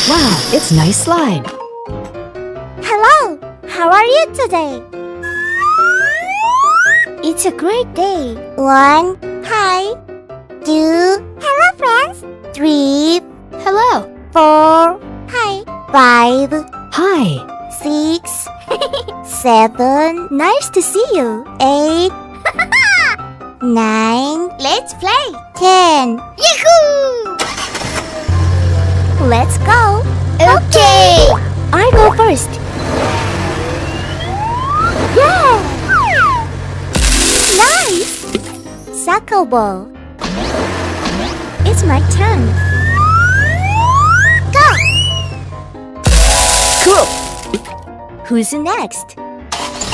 Wow, it's a nice slide. Hello, how are you today? It's a great day. 1, hi. 2, hello friends. 3, Hello. 4, hi. 5, Hi. 6, 7, nice to see you. 8, 9, let's play. 10, yahoo! Let's go. Okay. I go first. Yeah! Nice! Soccer ball. It's my turn. Go! Cool! Who's next?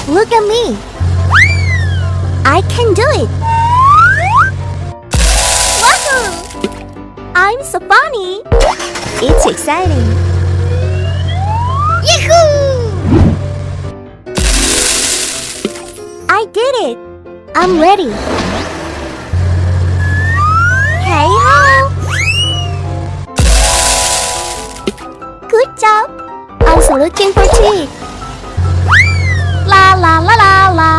Look at me. I can do it. Wahoo! I'm so funny. It's exciting. Yahoo! I did it. I'm ready. Hey ho! Good job. I was looking for tea. La la la la la.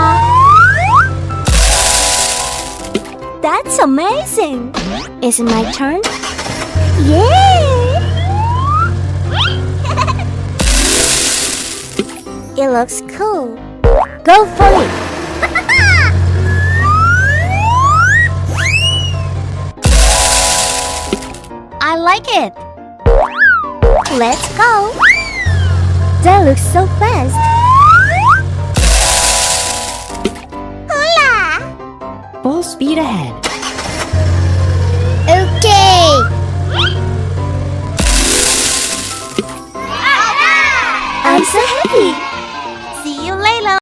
That's amazing. Is it my turn? Yeah! It looks cool. Go for it. I like it. Let's go. That looks so fast. Hula! Full speed ahead. Okay. I'm so happy.